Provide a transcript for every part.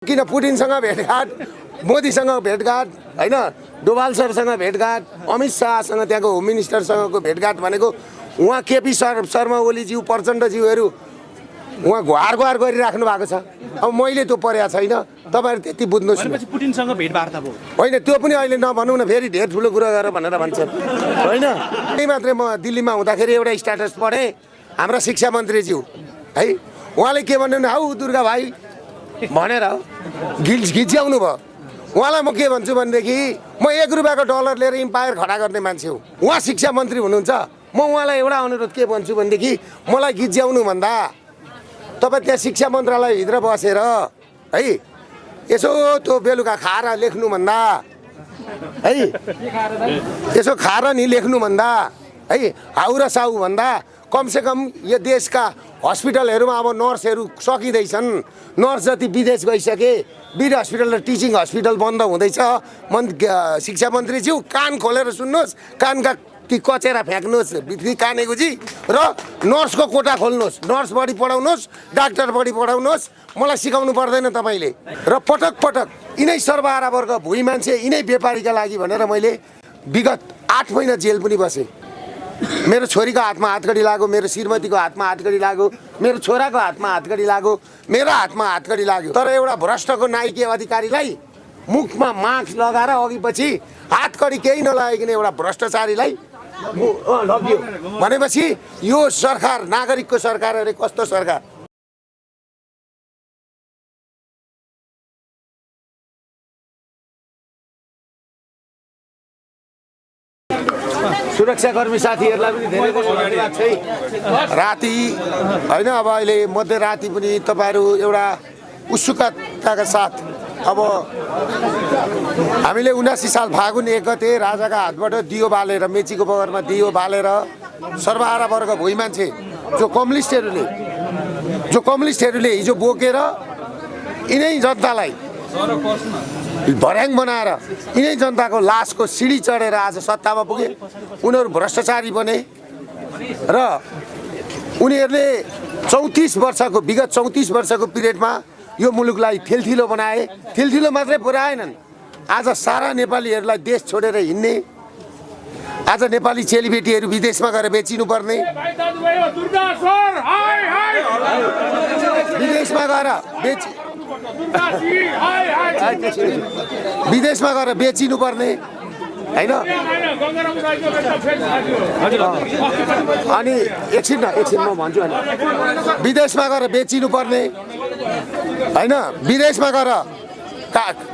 किन पुटिनसँग भेटघाट, मोदीसँग भेटघाट, होइन डोभाल सरसँग भेटघाट, अमित शाहसँग त्यहाँको होम मिनिस्टरसँगको भेटघाट भनेको उहाँ केपी शर्मा ओलीज्यू प्रचण्डज्यूहरू उहाँ घुहार गरिराख्नु भएको छ। अब मैले त्यो परेको छैन, तपाईँहरू त्यति बुझ्नुहोस् न। पुटिनसँग भेटवार्ता भयो होइन, त्यो पनि अहिले नभनौँ न, फेरि धेर ठुलो कुरा गरेर भनेर भन्छन् होइन। त्यही मात्रै म दिल्लीमा हुँदाखेरि एउटा स्ट्याटस पढेँ, हाम्रा शिक्षा मन्त्रीज्यू है, उहाँले के भन्नु हौ दुर्गा भाइ भनेर घिच्याउनु भयो। उहाँलाई म के भन्छु भनेदेखि म 1 रुपियाँको डलर लिएर इम्पायर खडा गर्ने मान्छे हो। उहाँ शिक्षा मन्त्री हुनुहुन्छ, म उहाँलाई एउटा अनुरोध के भन्छु भनेदेखि मलाई घिच्याउनु भन्दा तपाईँ त्यहाँ शिक्षा मन्त्रालयभित्र बसेर है यसो त्यो बेलुका खाएर लेख्नुभन्दा है, यसो खाएर नि लेख्नुभन्दा है, हाउ र साउ भन्दा कमसेकम यो देशका हस्पिटलहरूमा अब नर्सहरू सकिँदैछन्, नर्स जति विदेश गइसके, वीर हस्पिटल र टिचिङ हस्पिटल बन्द हुँदैछ। शिक्षा मन्त्रीज्यू कान खोलेर सुन्नुहोस्, कानका ती कचेरा फ्याँक्नुहोस् भित्री कानेगुजी र नर्सको कोटा खोल्नुहोस्, नर्स बढी पढाउनुहोस्, डाक्टर बढी पढाउनुहोस्। मलाई सिकाउनु पर्दैन तपाईँले। र पटक पटक यिनै सर्वहारा वर्ग भुइँ मान्छे, यिनै व्यापारीका लागि भनेर मैले विगत 8 महिना जेल पनि बसेँ। मेरो छोरीको हातमा हातकडी लाग्यो, मेरो श्रीमतीको हातमा हातकडी लाग्यो, मेरो छोराको हातमा हातकडी लाग्यो, मेरो हातमा हातकडी लाग्यो। तर एउटा भ्रष्टको नाइके अधिकारीलाई मुखमा मास्क लगाएर अघि पछि हातकडी केही नलागिकन एउटा भ्रष्टाचारीलाई लग्यो भनेपछि यो सरकार नागरिकको सरकार अरे कस्तो सरकार? सुरक्षाकर्मी साथीहरूलाई पनि धेरै धन्यवाद छ। राति होइन, अब अहिले मध्यराति पनि तपाईँहरू एउटा उत्सुकताका साथ अब हामीले 79 साल फागुन 1 गते राजाका हातबाट दियो बालेर, मेचीको बगरमा दियो बालेर सर्वहारा वर्ग भुइँ मान्छे जो कम्युनिस्टहरूले हिजो बोकेर यिनै जनतालाई भर्याङ बनाएर यिनै जनताको लासको सिडी चढेर आज सत्तामा पुगे। उनीहरू भ्रष्टाचारी बने र उनीहरूले विगत 34 वर्षको पिरियडमा यो मुलुकलाई थिलथिलो बनाए। थिलथिलो मात्रै पुर्याएनन्, आज सारा नेपालीहरूलाई देश छोडेर हिँड्ने, आज नेपाली चेलीबेटीहरू विदेशमा गएर बेचिनुपर्ने, विदेशमा गएर बेचिनुपर्ने होइन। अनि एकछिन म भन्छु होइन, विदेशमा गएर बेचिनुपर्ने होइन, विदेशमा गएर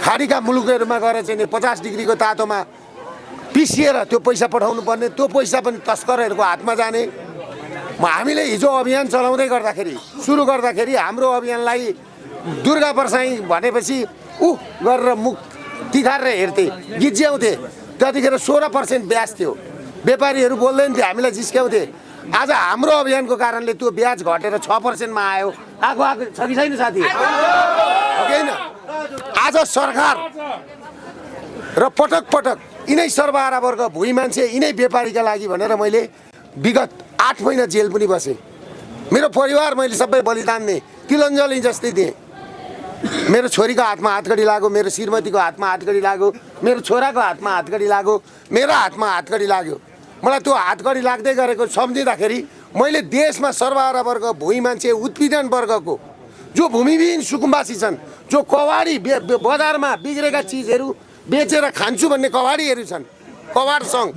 खाडीका मुलुकहरूमा गएर चाहिँ 50 डिग्रीको तातोमा पिसिएर त्यो पैसा पठाउनु पर्ने, त्यो पैसा पनि तस्करहरूको हातमा जाने। हामीले हिजो अभियान चलाउँदै गर्दाखेरि सुरु गर्दाखेरि हाम्रो अभियानलाई दुर्गा पर्साई भनेपछि गरेर मुख तिखारेर हेर्थे, गिज्याउँथे। त्यतिखेर 16% ब्याज थियो, व्यापारीहरू बोल्दैन थियो, हामीलाई जिस्क्याउँथे। आज हाम्रो अभियानको कारणले त्यो ब्याज घटेर 6%मा आयो। आएको छ कि छैन साथी? होइन, आज सरकार र पटक पटक यिनै सर्वहारा वर्ग भुइँ मान्छे, यिनै व्यापारीका लागि भनेर मैले विगत 8 महिना जेल पनि बसेँ। मेरो परिवार मैले सबै बलिदान दिएँ, तिलञ्जली जस्तै दिएँ। मेरो छोरीको हातमा हातकडी लाग्यो, मेरो श्रीमतीको हातमा हातकडी लाग्यो, मेरो छोराको हातमा हातकडी लाग्यो, मेरो हातमा हातकडी लाग्यो। मलाई त्यो हातकडी लाग्दै गरेको सम्झिँदाखेरि मैले देशमा सर्वहारा वर्ग भुइँ मान्छे, उत्पीडन वर्गको जो भूमिविहीन सुकुम्बासी छन्, जो कवाडी बजारमा बिग्रेका चिजहरू बेचेर खान्छु भन्ने कवाडीहरू छन्, कवाड सङ्घ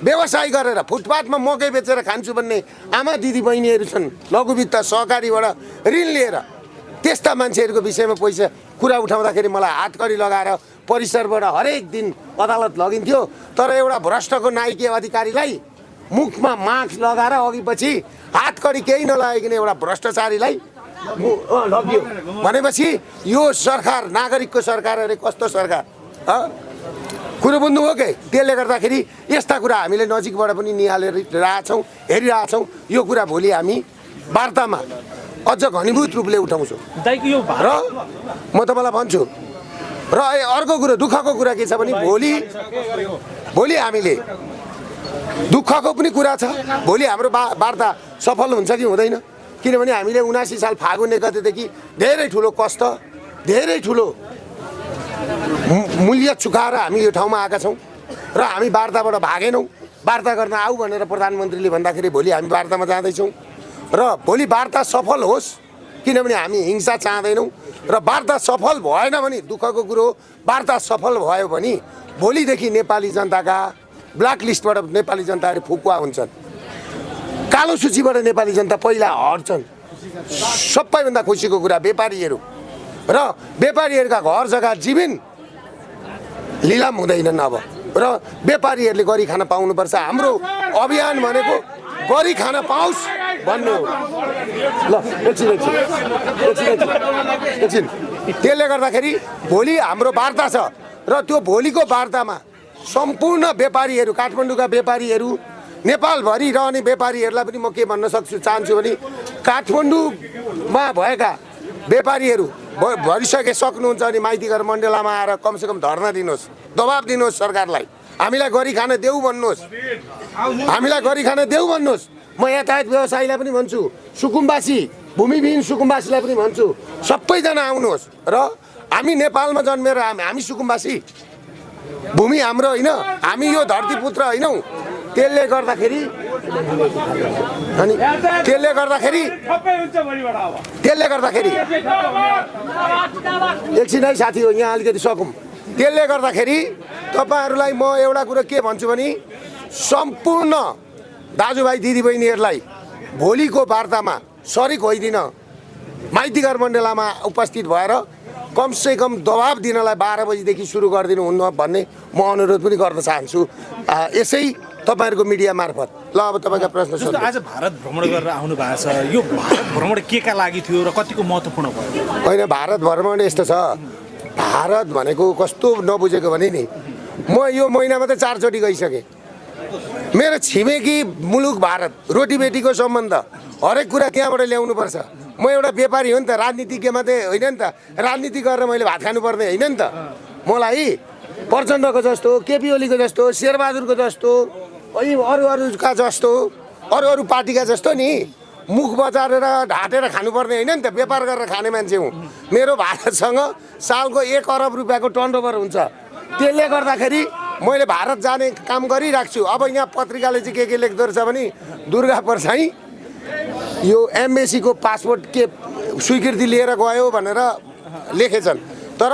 व्यवसाय गरेर फुटपाथमा मकै बेचेर खान्छु भन्ने आमा दिदी बहिनीहरू छन्, लघुवित्त सहकारीबाट ऋण लिएर त्यस्ता मान्छेहरूको विषयमा पैसा कुरा उठाउँदाखेरि मलाई हातकडी लगाएर परिसरबाट हरेक दिन अदालत लगिन्थ्यो। तर एउटा भ्रष्टको नाइके अधिकारीलाई मुखमा मास्क लगाएर अघि पछि हातकडी केही नलागिकन एउटा भ्रष्टाचारीलाई लग्यो भनेपछि यो सरकार नागरिकको सरकार अरे कस्तो सरकार? कुरो बुझ्नुभयो के? त्यसले गर्दाखेरि यस्ता कुरा हामीले नजिकबाट पनि निहालिरहेछौँ, हेरिरहेछौँ। यो कुरा भोलि हामी वार्तामा अझ घनीभूत रूपले उठाउँछौँ र म तपाईँलाई भन्छु। र अर्को कुरो दुःखको कुरा के छ भने भोलि हामीले दुःखको पनि कुरा छ। भोलि हाम्रो वार्ता सफल हुन्छ कि हुँदैन? किनभने हामीले 79 साल फागुन 1 गतेदेखि धेरै ठुलो कष्ट, धेरै ठुलो मूल्य चुकाएर हामी यो ठाउँमा आएका छौँ र हामी वार्ताबाट भागेनौँ। वार्ता गर्न आऊ भनेर प्रधानमन्त्रीले भन्दाखेरि भोलि हामी वार्तामा जाँदैछौँ र भोलि वार्ता सफल होस्, किनभने हामी हिंसा चाहँदैनौँ र वार्ता सफल भएन भने दुःखको कुरो, वार्ता सफल भयो भने भोलिदेखि नेपाली जनताका ब्ल्याक लिस्टबाट नेपाली जनताहरू फुकुवा हुन्छन्, कालो सूचीबाट नेपाली जनता पहिला हट्छन्। सबैभन्दा खुसीको कुरा व्यापारीहरू र व्यापारीहरूका घर जग्गा जीवन लिलाम हुँदैनन् अब, र व्यापारीहरूले गरी खान पाउनुपर्छ। हाम्रो अभियान भनेको गरी खान पाओस् भन्नु हो। ल एकछिन त्यसले गर्दाखेरि भोलि हाम्रो वार्ता छ र त्यो भोलिको वार्तामा सम्पूर्ण व्यापारीहरू, काठमाडौँका व्यापारीहरू, नेपालभरि रहने व्यापारीहरूलाई पनि म के भन्न चाहन्छु भने काठमाडौँमा भएका व्यापारीहरू सक्नुहुन्छ भने माइतीघर मण्डलामा आएर कमसेकम धर्ना दिनुहोस्, दबाब दिनुहोस् सरकारलाई, हामीलाई गरी खान देऊ भन्नुहोस्, हामीलाई गरी खान देऊ भन्नुहोस्। म यातायात व्यवसायीलाई पनि भन्छु, सुकुम्बासी, भूमिविहीन सुकुम्बासीलाई पनि भन्छु, सबैजना आउनुहोस्। र हामी नेपालमा जन्मेर हामी सुकुम्बासी, भूमि हाम्रो होइन, हामी यो धरतीपुत्र होइनौँ। त्यसले गर्दाखेरि एकछिन है साथी हो, यहाँ अलिकति सकौँ। त्यसले गर्दाखेरि तपाईँहरूलाई म एउटा कुरो के भन्छु भने सम्पूर्ण दाजुभाइ दिदीबहिनीहरूलाई भोलिको वार्तामा सरिक होइदिन माइतीघर मण्डलामा उपस्थित भएर कमसेकम दबाब दिनलाई 12 बजीदेखि सुरु गरिदिनु हुन्न भन्ने म अनुरोध पनि गर्न चाहन्छु यसै तपाईहरुको मिडिया मार्फत। ल अब तपाईका प्रश्न सोध्नु। आज भारत भ्रमण गरेर आउनु भएको छ, यो भारत भ्रमण केका लागि थियो र कतिको महत्त्वपूर्ण भयो? हैन, भारत भ्रमण यस्तो छ, भारत भनेको कस्तो नबुझेको भने नि म यो महिनामा त 4 चोटि गइसके। मेरो छिमेकी मुलुक भारत, रोटीबेटीको सम्बन्ध, हरेक कुरा त्यहाँबाट ल्याउनु पर्छ। म एउटा व्यापारी हो नि त, राजनीतिज्ञ मात्रै होइन नि त, राजनीति गरेर मैले भात खानुपर्ने होइन नि त। मलाई प्रचण्डको जस्तो, केपी ओलीको जस्तो, शेरबहादुरको जस्तो, अरूका जस्तो, अरू पार्टीका जस्तो नि मुख बचारेर ढाटेर खानुपर्ने होइन नि त, व्यापार गरेर खाने मान्छे हुँ। मेरो भारतसँग सालको 1 अरब रुपियाँको टर्नओभर हुन्छ। त्यसले गर्दाखेरि मैले भारत जाने काम गरिरहेको छु। अब यहाँ पत्रिकाले चाहिँ के लेख्दो रहेछ भने दुर्गा परसाई यो एम्बेसीको पासपोर्ट के स्वीकृति लिएर गयो भनेर लेखेछन्, तर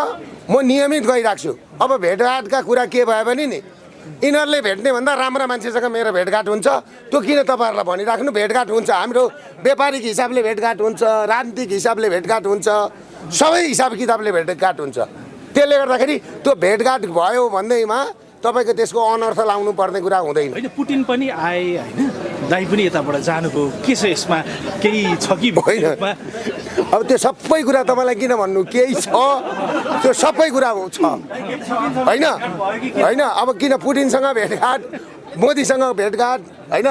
म नियमित गइरहेको छु। अब भेटघाटका कुरा के भयो भने नि यिनीहरूले भेट्ने भन्दा राम्रा मान्छेसँग मेरो भेटघाट हुन्छ, त्यो किन तपाईँहरूलाई भनिराख्नु? भेटघाट हुन्छ, हाम्रो व्यापारिक हिसाबले भेटघाट हुन्छ, राजनीतिक हिसाबले भेटघाट हुन्छ, सबै हिसाब किताबले भेटघाट हुन्छ। त्यसले गर्दाखेरि त्यो भेटघाट भयो भन्दैमा तपाईको त्यसको अनर्थ लाउनु पर्ने कुरा हुँदैन। हैन, पुटिन पनि आए हैन, दाइ पनि यताबाट जानुभयो, के छ यसमा केही छ कि होइन? अब त्यो सबै कुरा तपाईँलाई किन भन्नु, केही छ, त्यो सबै कुरा छ होइन होइन। अब किन पुटिनसँग भेटघाट, मोदीसँग भेटघाट होइन,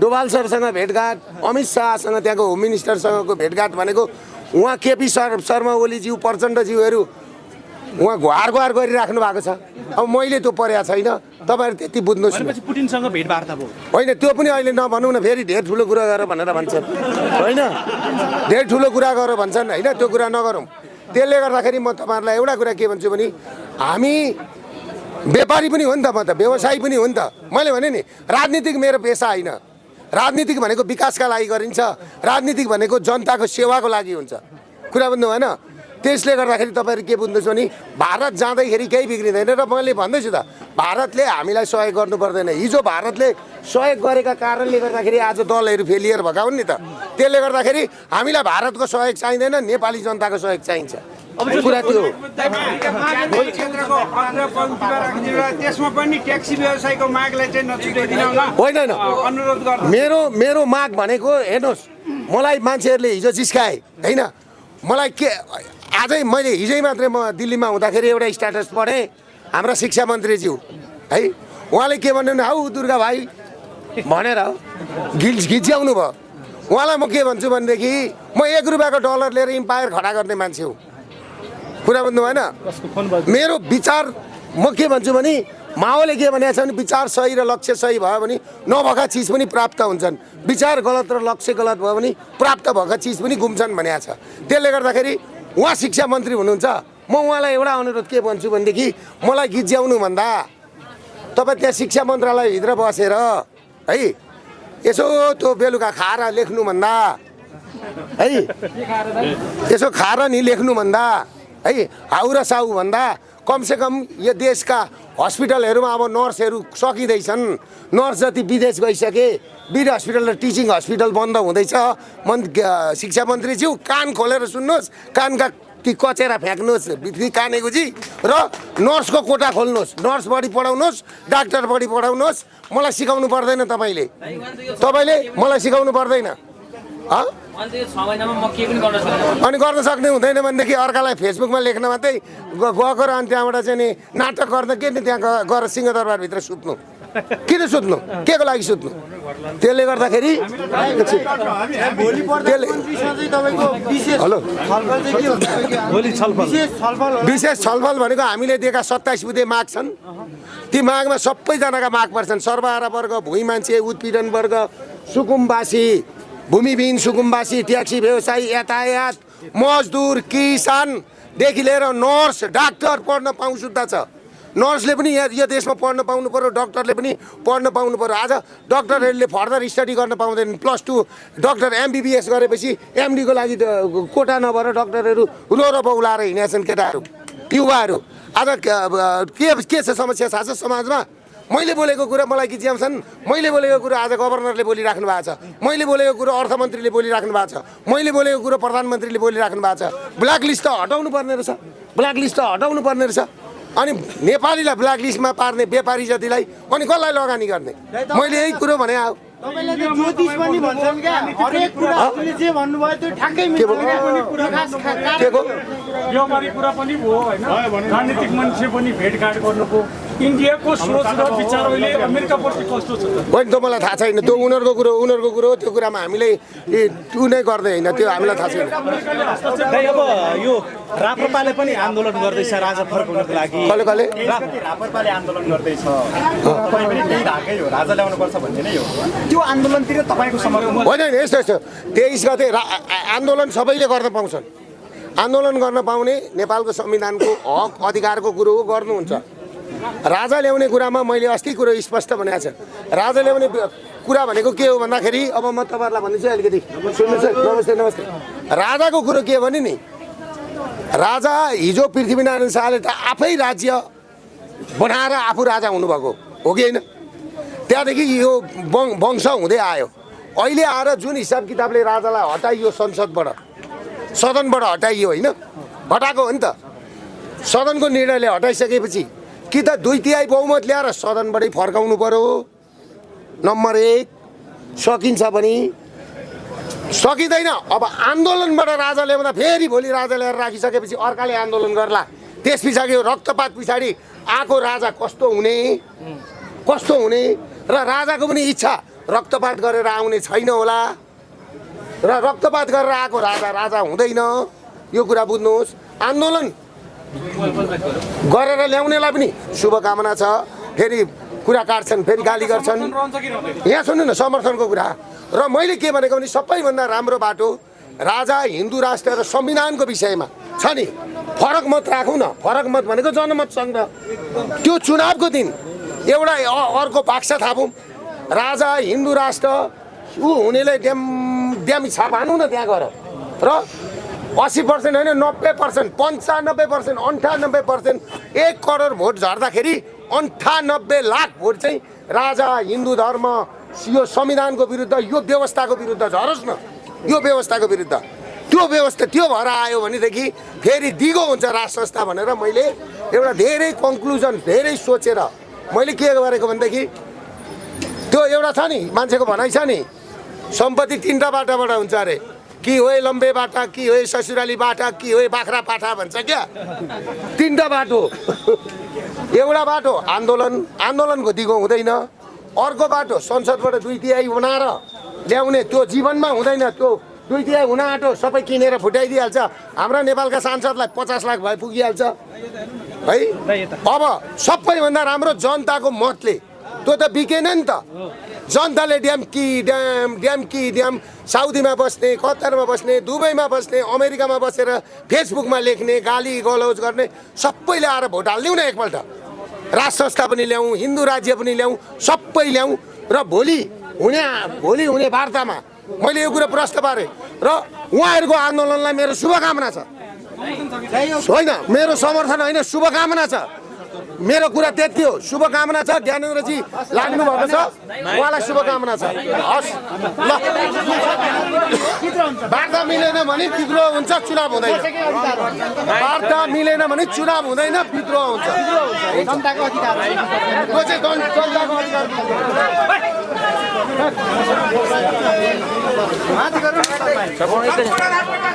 डोभाल सरसँग भेटघाट, अमित शाहसँग त्यहाँको होम मिनिस्टरसँगको भेटघाट भनेको उहाँ केपी शर्मा ओलीज्यू, प्रचण्डज्यूहरू उहाँ घुहार गरिराख्नु भएको छ। अब मैले त्यो परेको छैन, तपाईँहरू त्यति बुझ्नुहोस् न। पुटिनसँग भेटवार्ता भयो होइन, त्यो पनि अहिले नभनौँ न, फेरि धेर ठुलो कुरा गर भनेर भन्छन् होइन, धेर ठुलो कुरा गर भन्छन् होइन, त्यो कुरा नगरौँ। त्यसले गर्दाखेरि म तपाईँहरूलाई एउटा कुरा के भन्छु भने हामी व्यापारी पनि हो नि त, म त व्यवसायी पनि हो नि त। मैले भने नि राजनीतिक मेरो पेसा होइन, राजनीतिक भनेको विकासका लागि गरिन्छ, राजनीतिक भनेको जनताको सेवाको लागि हुन्छ, कुरा बुझ्नु भएन? त्यसले गर्दाखेरि तपाईँहरू के बुझ्नुहोस् भने भारत जाँदाखेरि केही बिग्रिँदैन। र मैले भन्दैछु त, भारतले हामीलाई सहयोग गर्नु पर्दैन। हिजो भारतले सहयोग गरेका कारणले गर्दाखेरि आज दलहरू फेलियर भएका हुन् नि त। त्यसले गर्दाखेरि हामीलाई भारतको सहयोग चाहिँदैन, नेपाली जनताको सहयोग चाहिन्छ। अब कुरा त्यो होइन, मेरो माग भनेको हेर्नुहोस्, मलाई मान्छेहरूले हिजो जिस्काए होइन, मलाई के आजै मैले हिजै मात्रै म दिल्लीमा हुँदाखेरि एउटा स्ट्याटस पढेँ, हाम्रा शिक्षा मन्त्रीज्यू है, उहाँले के भन्नु हौ दुर्गा भाइ भनेर घिच्याउनु भयो। उहाँलाई म के भन्छु भनेदेखि म 1 रुपियाँको डलर लिएर इम्पायर खडा गर्ने मान्छे हुँ, कुरा बुझ्नु भएन? मेरो विचार म के भन्छु भने माओले के भनेको छ भने विचार सही र लक्ष्य सही भयो भने नभएका चिज पनि प्राप्त हुन्छन्, विचार गलत र लक्ष्य गलत भयो भने प्राप्त भएका चिज पनि गुम्छन् भनेको छ। त्यसले गर्दाखेरि उहाँ शिक्षा मन्त्री हुनुहुन्छ। म उहाँलाई एउटा अनुरोध के भन्छु भनेदेखि मलाई गिज्याउनु भन्दा तपाईँ त्यहाँ शिक्षा मन्त्रालयभित्र बसेर है यसो त्यो बेलुका खाएर लेख्नुभन्दा है यसो खाएर नि लेख्नुभन्दा है हाउ र साउ भन्दा कमसेकम यो देशका हस्पिटलहरूमा अब नर्सहरू सकिँदैछन्। नर्स जति विदेश गइसके वीर हस्पिटल र टिचिङ हस्पिटल बन्द हुँदैछ। शिक्षा मन्त्रीज्यू कान खोलेर सुन्नुहोस्, कानका ती कचेरा फ्याँक्नुहोस् भित्री कानेगुजी र नर्सको कोटा खोल्नुहोस्, नर्स बढी पढाउनुहोस्, डाक्टर बढी पढाउनुहोस्। मलाई सिकाउनु पर्दैन, तपाईँले मलाई सिकाउनु पर्दैन। अनि गर्न सक्ने हुँदैन भनेदेखि अर्कालाई फेसबुकमा लेख्न मात्रै गएको र अनि त्यहाँबाट चाहिँ नि नाटक गर्न के नि त्यहाँ गएर सिंहदरबारभित्र सुत्नु, किन सुत्नु, के को लागि सुत्नु? त्यसले गर्दाखेरि हेलो विशेष छलफल भनेको हामीले दिएका 27 बुँदे माग छन्। ती मागमा सबैजनाका माग पर्छन्। सर्वहारा वर्ग, भुइँ मान्छे, उत्पीडन वर्ग, सुकुम्बासी, भूमिविहीन सुकुम्बासी, ट्याक्सी व्यवसायी, यातायात, मजदुर, किसानदेखि लिएर नर्स, डाक्टर पढ्न पाउँ सुत्ता छ। नर्सले पनि यो देशमा पढ्न पाउनु पर्यो, डक्टरले पनि पढ्न पाउनु पर्यो। आज डक्टरहरूले फर्दर स्टडी गर्न पाउँदैन। +2 डक्टर MBBS गरेपछि MD को लागि कोटा नभएर डक्टरहरू रो बौलाएर हिँडेछन् केटाहरू, युवाहरू। आज के छ समस्या थाहा छ समाजमा? मैले बोलेको कुरा मलाई गिज्याउँछन्, मैले बोलेको कुरा आज गभर्नरले बोलिराख्नु भएको छ, मैले बोलेको कुरा अर्थमन्त्रीले बोलिराख्नु भएको छ, मैले बोलेको कुरा प्रधानमन्त्रीले बोलिराख्नु भएको छ। ब्ल्याक लिस्ट हटाउनु पर्ने रहेछ, ब्ल्याक लिस्ट हटाउनु पर्ने रहेछ। अनि नेपालीलाई ब्ल्याक लिस्टमा पार्ने व्यापारी जतिलाई अनि कसलाई लगानी गर्ने? मैले यही कुरो भने आऊ। तपाईले त ज्योतिष पनि भन्छन् क्या, हरेक कुरा हामीले जे भन्नुभयो त्यो ठ्याक्कै मिल्छ क्या। के को यो बारे कुरा पनि भयो हैन, राजनीतिक मान्छे पनि भेटघाट गर्नुको इन्डियाको सोच र विचार अहिले अमेरिकाप्रति कस्तो छ? होइन त्यो मलाई थाहा छैन। त्यो उनीहरूको कुरो हो। त्यो कुरामा हामीले त्यो नै गर्दै होइन, त्यो हामीलाई थाहा छैन। अब यो राप्रपाले पनि आन्दोलन गर्दैछ राजा फर्काउनको लागि। कसले राप्रपाले आन्दोलन गर्दैछ, तपाईँ पनि त्यही धाकै हो, राजा ल्याउनु पर्छ भन्ने नै हो। त्यो आन्दोलनतिर तपाईँको समर्थन? होइन यस्तो 23 गते आन्दोलन सबैले गर्न पाउँछन्। आन्दोलन गर्न पाउने नेपालको संविधानको हक अधिकारको कुरो हो, गर्नुहुन्छ। राजा ल्याउने कुरामा मैले अस्ति कुरो स्पष्ट भनेको छ। राजा ल्याउने कुरा भनेको के हो भन्दाखेरि अब म तपाईँहरूलाई भनिदिन्छु अलिकति सुन्नुहोस्। नमस्ते। राजाको कुरो के भने नि, राजा हिजो पृथ्वीनारायण शाहले त आफै राज्य बनाएर आफू राजा हुनुभएको हो कि होइन? त्यहाँदेखि यो वंश हुँदै आयो। अहिले आएर जुन हिसाब किताबले राजालाई हटाइयो सदनबाट हटाइयो होइन, हटाएको हो नि त। सदनको निर्णयले हटाइसकेपछि कि त 2/3 बहुमत ल्याएर सदनबाटै फर्काउनु पर्यो। नम्बर 1 सकिन्छ पनि सकिँदैन। अब आन्दोलनबाट राजा ल्याउँदा फेरि भोलि राजा ल्याएर राखिसकेपछि अर्काले आन्दोलन गर्ला। त्यस पछाडि रक्तपात पछाडि आएको राजा कस्तो हुने र राजाको पनि इच्छा रक्तपात गरेर आउने छैन होला र रक्तपात गरेर आएको राजा हुँदैन। यो कुरा बुझ्नुहोस्। आन्दोलन गरेर ल्याउनेलाई पनि शुभकामना छ। फेरि कुरा काट्छन्, फेरि गाली गर्छन्। यहाँ सुन्नु न, समर्थनको कुरा र मैले के भनेको भने सबैभन्दा राम्रो बाटो राजा, हिन्दू राष्ट्र र संविधानको विषयमा छ नि। फरक मत राखौँ न। फरक मत भनेको जनमत सङ्घ। त्यो चुनावको दिन एउटा अर्को बाक्सा थापौँ। राजा, हिन्दू राष्ट्र ऊ हुनेले ड्याम छाप हानौँ न त्यहाँ गएर र 80% होइन 90%, 95%, 98%, 1 करोड भोट झर्दाखेरि 98 लाख भोट चाहिँ राजा, हिन्दू धर्म, यो संविधानको विरुद्ध, यो व्यवस्थाको विरुद्ध झरोस् न। यो व्यवस्थाको विरुद्ध त्यो व्यवस्था त्यो भएर आयो भनेदेखि फेरि दिगो हुन्छ राज संस्था भनेर मैले एउटा धेरै कन्क्लुजन धेरै सोचेर मैले के गरेको भनेदेखि त्यो एउटा छ नि मान्छेको भनाइ छ नि, सम्पत्ति 3टा बाटाबाट हुन्छ अरे। कि हो लम्बे बाटा, कि हो ससुराली बाटा, कि हो बाख्रा पाठा भन्छ क्या। 3टा बाटो। एउटा बाटो आन्दोलनको दिगो हुँदैन। अर्को बाटो संसदबाट 2/3 बनाएर ल्याउने, त्यो जीवनमा हुँदैन। त्यो 2/3 हुन आँटो सबै किनेर फुटाइदिइहाल्छ। हाम्रा नेपालका सांसदलाई 50 लाख भए पुगिहाल्छ है। अब सबैभन्दा राम्रो जनताको मतले त्यो त बिकेन नि त। जनताले ड्याम साउदीमा बस्ने, कतारमा बस्ने, दुबईमा बस्ने, अमेरिकामा बसेर फेसबुकमा लेख्ने, गाली गलौज गर्ने सबैले आएर भोट हालिदिउँ न एकपल्ट। राज संस्था पनि ल्याउँ, हिन्दू राज्य पनि ल्याउँ, सबै ल्याउँ र भोलि हुने वार्तामा मैले यो कुरा प्रश्न पारेँ र उहाँहरूको आन्दोलनलाई मेरो शुभकामना छ। होइन मेरो समर्थन होइन, शुभकामना छ। मेरो कुरा त्यति हो, शुभकामना छ। ज्ञानेन्द्रजी लाग्नु भएको छ, उहाँलाई शुभकामना छ। हस् ल, वार्ता मिलेन भने विद्रोह हुन्छ, चुनाव हुँदैन। वार्ता मिलेन भने चुनाव हुँदैन, विद्रोह हुन्छ। जनताको अधिकार त्यो चाहिँ जनताको अधिकार। माथि गर्नु